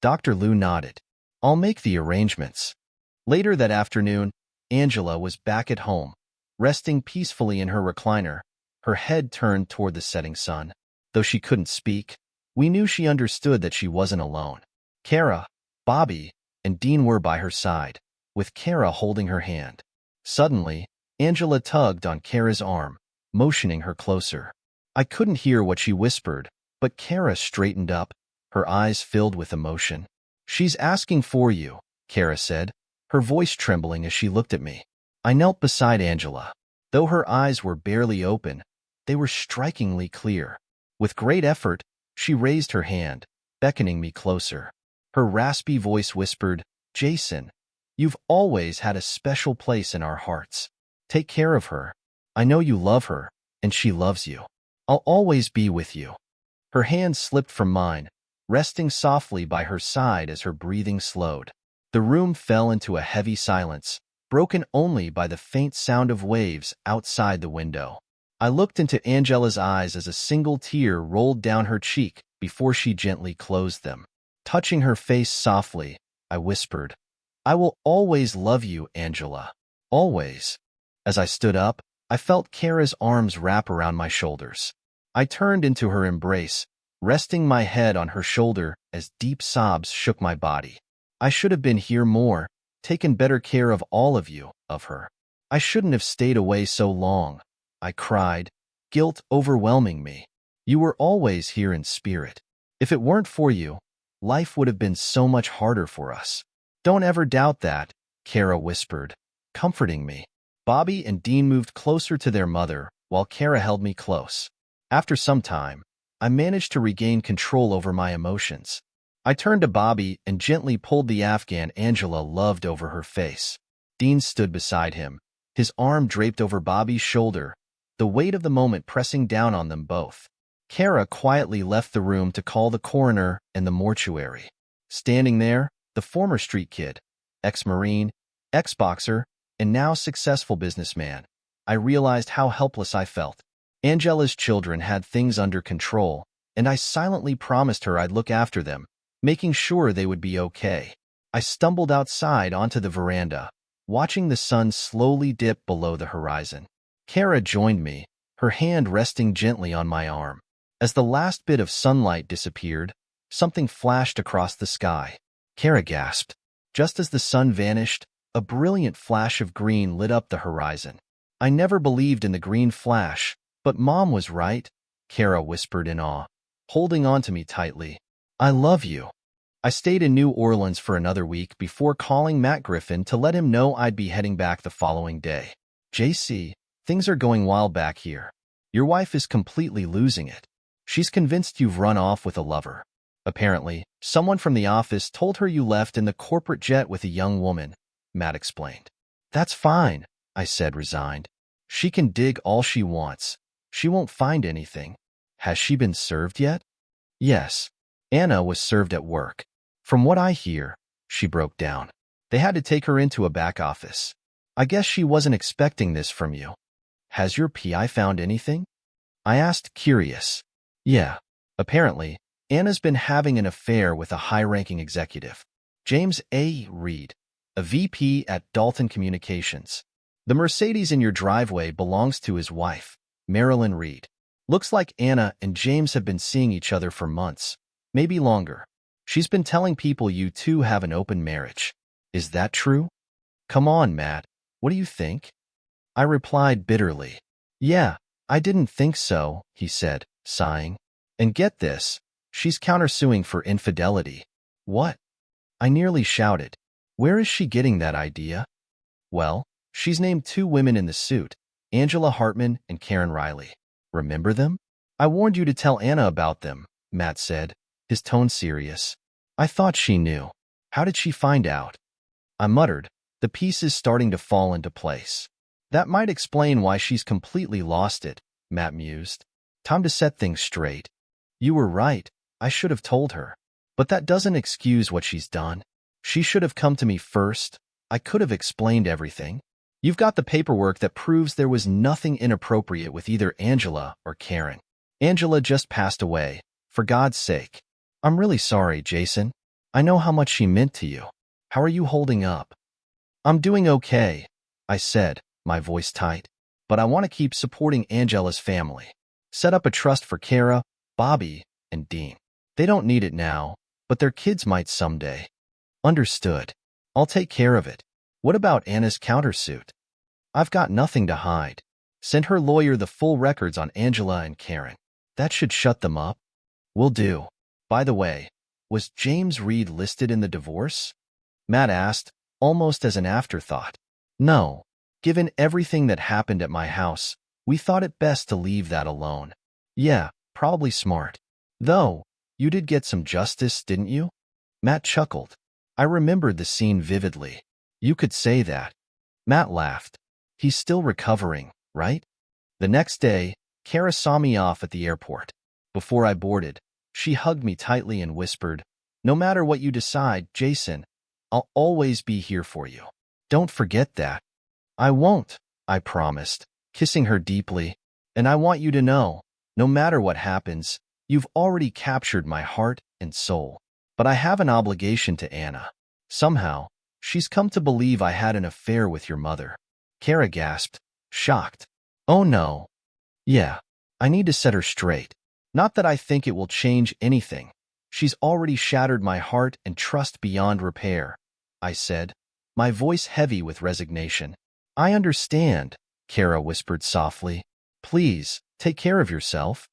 Dr. Liu nodded. "I'll make the arrangements." Later that afternoon, Angela was back at home, resting peacefully in her recliner, her head turned toward the setting sun. Though she couldn't speak, we knew she understood that she wasn't alone. Kara, Bobby, and Dean were by her side, with Kara holding her hand. Suddenly, Angela tugged on Kara's arm, motioning her closer. I couldn't hear what she whispered, but Kara straightened up, her eyes filled with emotion. "She's asking for you," Kara said, her voice trembling as she looked at me. I knelt beside Angela. Though her eyes were barely open, they were strikingly clear. With great effort, she raised her hand, beckoning me closer. Her raspy voice whispered, "Jason, you've always had a special place in our hearts. Take care of her. I know you love her, and she loves you. I'll always be with you." Her hand slipped from mine, resting softly by her side as her breathing slowed. The room fell into a heavy silence, broken only by the faint sound of waves outside the window. I looked into Angela's eyes as a single tear rolled down her cheek before she gently closed them. Touching her face softly, I whispered, "I will always love you, Angela. Always." As I stood up, I felt Kara's arms wrap around my shoulders. I turned into her embrace, resting my head on her shoulder as deep sobs shook my body. I should have been here more, taken better care of all of you, of her. I shouldn't have stayed away so long, I cried, guilt overwhelming me. You were always here in spirit. If it weren't for you, life would have been so much harder for us. Don't ever doubt that, Kara whispered, comforting me. Bobby and Dean moved closer to their mother, while Kara held me close. After some time, I managed to regain control over my emotions. I turned to Bobby and gently pulled the Afghan Angela loved over her face. Dean stood beside him, his arm draped over Bobby's shoulder, the weight of the moment pressing down on them both. Kara quietly left the room to call the coroner and the mortuary. Standing there, the former street kid, ex-Marine, ex-boxer, and now successful businessman, I realized how helpless I felt. Angela's children had things under control, and I silently promised her I'd look after them, making sure they would be okay. I stumbled outside onto the veranda, watching the sun slowly dip below the horizon. Kara joined me, her hand resting gently on my arm. As the last bit of sunlight disappeared, something flashed across the sky. Kara gasped. Just as the sun vanished, a brilliant flash of green lit up the horizon. I never believed in the green flash, but Mom was right, Kara whispered in awe, holding on to me tightly. I love you. I stayed in New Orleans for another week before calling Matt Griffin to let him know I'd be heading back the following day. JC, things are going wild back here. Your wife is completely losing it. She's convinced you've run off with a lover. Apparently, someone from the office told her you left in the corporate jet with a young woman, Matt explained. That's fine, I said, resigned. She can dig all she wants. She won't find anything. Has she been served yet? Yes. Anna was served at work. From what I hear, she broke down. They had to take her into a back office. I guess she wasn't expecting this from you. Has your PI found anything? I asked, curious. Yeah. Apparently, Anna's been having an affair with a high-ranking executive, James A. Reed, a VP at Dalton Communications. The Mercedes in your driveway belongs to his wife, Marilyn Reed. Looks like Anna and James have been seeing each other for months, maybe longer. She's been telling people you two have an open marriage. Is that true? Come on, Matt. What do you think? I replied bitterly. Yeah, I didn't think so, he said, sighing. And get this, she's countersuing for infidelity. What? I nearly shouted. Where is she getting that idea? Well, she's named two women in the suit, Angela Hartman and Karen Riley. Remember them? I warned you to tell Anna about them, Matt said, his tone serious. I thought she knew. How did she find out? I muttered, the pieces starting to fall into place. That might explain why she's completely lost it, Matt mused. Time to set things straight. You were right, I should have told her. But that doesn't excuse what she's done. She should have come to me first. I could have explained everything. You've got the paperwork that proves there was nothing inappropriate with either Angela or Karen. Angela just passed away, for God's sake. I'm really sorry, Jason. I know how much she meant to you. How are you holding up? I'm doing okay, I said, my voice tight. But I want to keep supporting Angela's family. Set up a trust for Kara, Bobby, and Dean. They don't need it now, but their kids might someday. Understood. I'll take care of it. What about Anna's countersuit? I've got nothing to hide. Send her lawyer the full records on Angela and Karen. That should shut them up. Will do. By the way, was James Reed listed in the divorce? Matt asked, almost as an afterthought. No. Given everything that happened at my house, we thought it best to leave that alone. Yeah, probably smart. Though, you did get some justice, didn't you? Matt chuckled. I remembered the scene vividly. You could say that. Matt laughed. He's still recovering, right? The next day, Kara saw me off at the airport. Before I boarded, she hugged me tightly and whispered, no matter what you decide, Jason, I'll always be here for you. Don't forget that. I won't, I promised, kissing her deeply. And I want you to know, no matter what happens, you've already captured my heart and soul. But I have an obligation to Anna. Somehow, she's come to believe I had an affair with your mother. Kara gasped, shocked. Oh no. Yeah, I need to set her straight. Not that I think it will change anything. She's already shattered my heart and trust beyond repair, I said, my voice heavy with resignation. I understand, Kara whispered softly. Please, take care of yourself.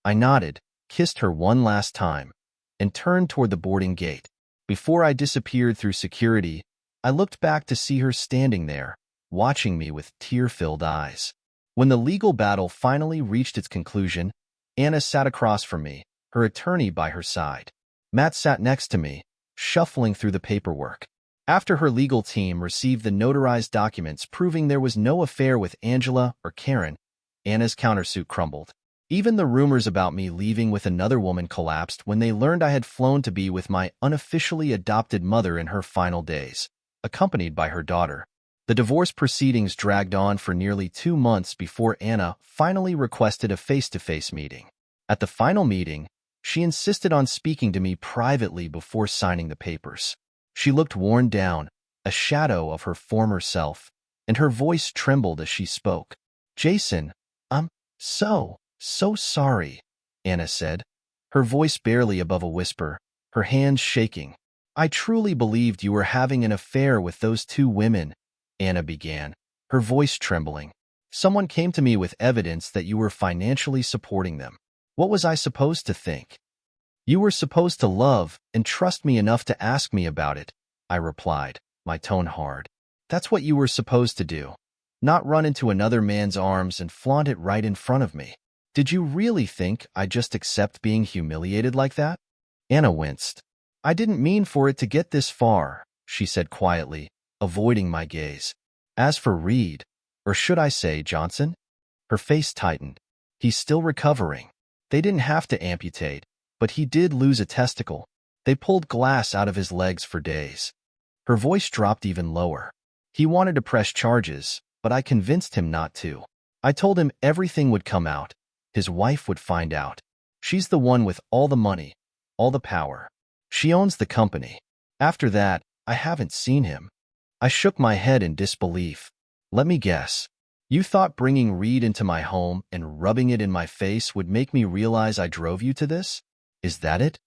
I nodded, kissed her one last time, and turned toward the boarding gate. Before I disappeared through security, I looked back to see her standing there, watching me with tear-filled eyes. When the legal battle finally reached its conclusion, Anna sat across from me, her attorney by her side. Matt sat next to me, shuffling through the paperwork. After her legal team received the notarized documents proving there was no affair with Angela or Karen, Anna's countersuit crumbled. Even the rumors about me leaving with another woman collapsed when they learned I had flown to be with my unofficially adopted mother in her final days, accompanied by her daughter. The divorce proceedings dragged on for nearly 2 months before Anna finally requested a face-to-face meeting. At the final meeting, she insisted on speaking to me privately before signing the papers. She looked worn down, a shadow of her former self, and her voice trembled as she spoke. "Jason, I'm so sorry," Anna said, her voice barely above a whisper, her hands shaking. "I truly believed you were having an affair with those 2 women," Anna began, her voice trembling. "Someone came to me with evidence that you were financially supporting them. What was I supposed to think?" "You were supposed to love and trust me enough to ask me about it," I replied, my tone hard. "That's what you were supposed to do, not run into another man's arms and flaunt it right in front of me. Did you really think I'd just accept being humiliated like that?" Anna winced. "I didn't mean for it to get this far," she said quietly, avoiding my gaze. "As for Reed, or should I say Johnson?" Her face tightened. "He's still recovering. They didn't have to amputate, but he did lose a testicle. They pulled glass out of his legs for days." Her voice dropped even lower. "He wanted to press charges, but I convinced him not to. I told him everything would come out. His wife would find out. She's the one with all the money, all the power. She owns the company. After that, I haven't seen him." I shook my head in disbelief. "Let me guess. You thought bringing Reed into my home and rubbing it in my face would make me realize I drove you to this? Is that it?"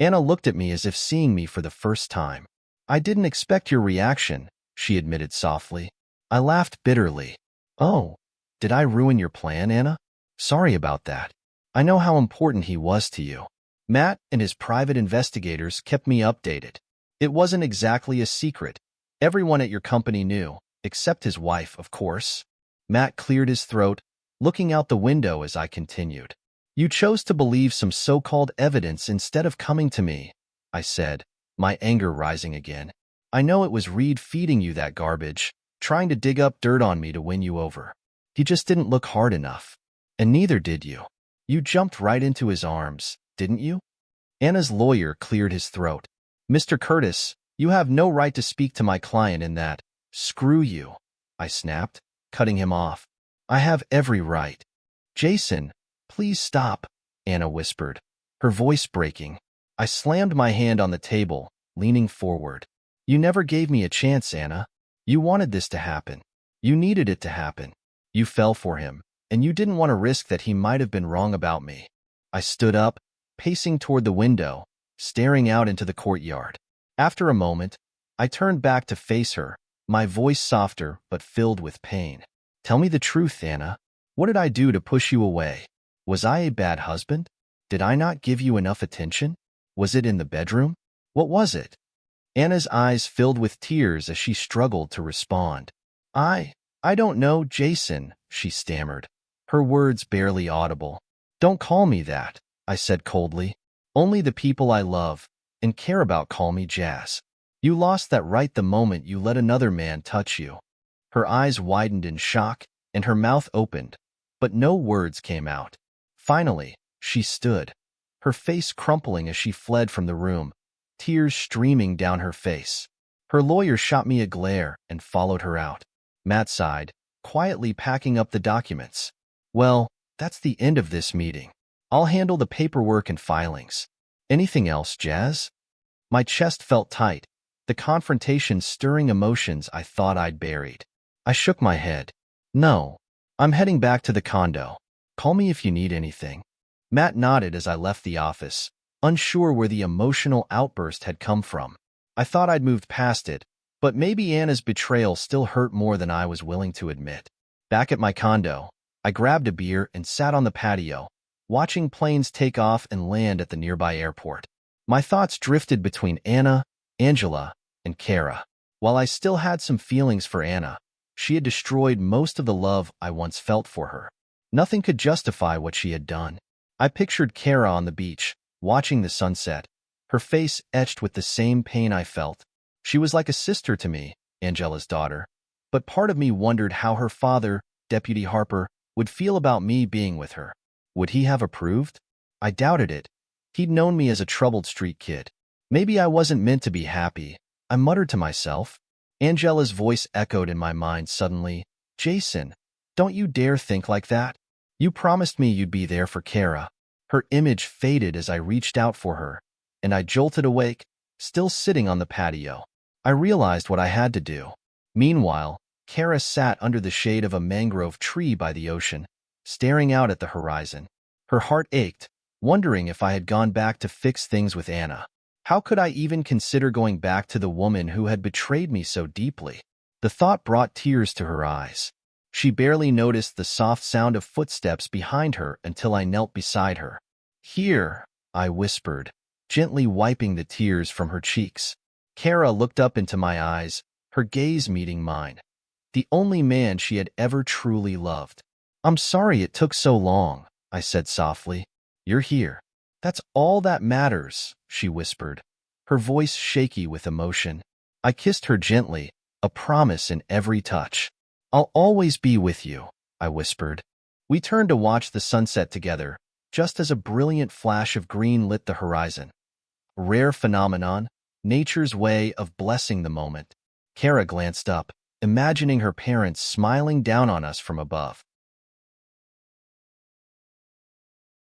Anna looked at me as if seeing me for the first time. "I didn't expect your reaction," she admitted softly. I laughed bitterly. "Oh, did I ruin your plan, Anna? Sorry about that. I know how important he was to you. Matt and his private investigators kept me updated. It wasn't exactly a secret. Everyone at your company knew, except his wife, of course." Matt cleared his throat, looking out the window as I continued. "You chose to believe some so-called evidence instead of coming to me," I said, my anger rising again. "I know it was Reed feeding you that garbage, trying to dig up dirt on me to win you over. He just didn't look hard enough. And neither did you. You jumped right into his arms, didn't you?" Anna's lawyer cleared his throat. "Mr. Curtis, you have no right to speak to my client in that." "Screw you," I snapped, cutting him off. "I have every right." "Jason, please stop," Anna whispered, her voice breaking. I slammed my hand on the table, leaning forward. "You never gave me a chance, Anna. You wanted this to happen. You needed it to happen. You fell for him, and you didn't want to risk that he might have been wrong about me." I stood up, pacing toward the window, staring out into the courtyard. After a moment, I turned back to face her, my voice softer but filled with pain. "Tell me the truth, Anna. What did I do to push you away? Was I a bad husband? Did I not give you enough attention? Was it in the bedroom? What was it?" Anna's eyes filled with tears as she struggled to respond. I don't know, Jason," she stammered, her words barely audible. "Don't call me that," I said coldly. "Only the people I love and care about call me Jazz. You lost that right the moment you let another man touch you." Her eyes widened in shock, and her mouth opened, but no words came out. Finally, she stood, her face crumpling as she fled from the room, tears streaming down her face. Her lawyer shot me a glare and followed her out. Matt sighed, quietly packing up the documents. "Well, that's the end of this meeting. I'll handle the paperwork and filings. Anything else, Jazz?" My chest felt tight, the confrontation stirring emotions I thought I'd buried. I shook my head. "No, I'm heading back to the condo. Call me if you need anything." Matt nodded as I left the office, unsure where the emotional outburst had come from. I thought I'd moved past it, but maybe Anna's betrayal still hurt more than I was willing to admit. Back at my condo, I grabbed a beer and sat on the patio, watching planes take off and land at the nearby airport. My thoughts drifted between Anna, Angela, and Kara. While I still had some feelings for Anna, she had destroyed most of the love I once felt for her. Nothing could justify what she had done. I pictured Kara on the beach, watching the sunset, her face etched with the same pain I felt. She was like a sister to me, Angela's daughter, but part of me wondered how her father, Deputy Harper, would feel about me being with her. Would he have approved? I doubted it. He'd known me as a troubled street kid. Maybe I wasn't meant to be happy, I muttered to myself. Angela's voice echoed in my mind suddenly. Jason, don't you dare think like that. You promised me you'd be there for Kara. Her image faded as I reached out for her, and I jolted awake, still sitting on the patio. I realized what I had to do. Meanwhile, Kara sat under the shade of a mangrove tree by the ocean, staring out at the horizon. Her heart ached, wondering if I had gone back to fix things with Anna. How could I even consider going back to the woman who had betrayed me so deeply? The thought brought tears to her eyes. She barely noticed the soft sound of footsteps behind her until I knelt beside her. Here, I whispered, gently wiping the tears from her cheeks. Kara looked up into my eyes, her gaze meeting mine. The only man she had ever truly loved. I'm sorry it took so long, I said softly. You're here. That's all that matters, she whispered, her voice shaky with emotion. I kissed her gently, a promise in every touch. I'll always be with you, I whispered. We turned to watch the sunset together, just as a brilliant flash of green lit the horizon. A rare phenomenon, nature's way of blessing the moment. Kara glanced up, imagining her parents smiling down on us from above.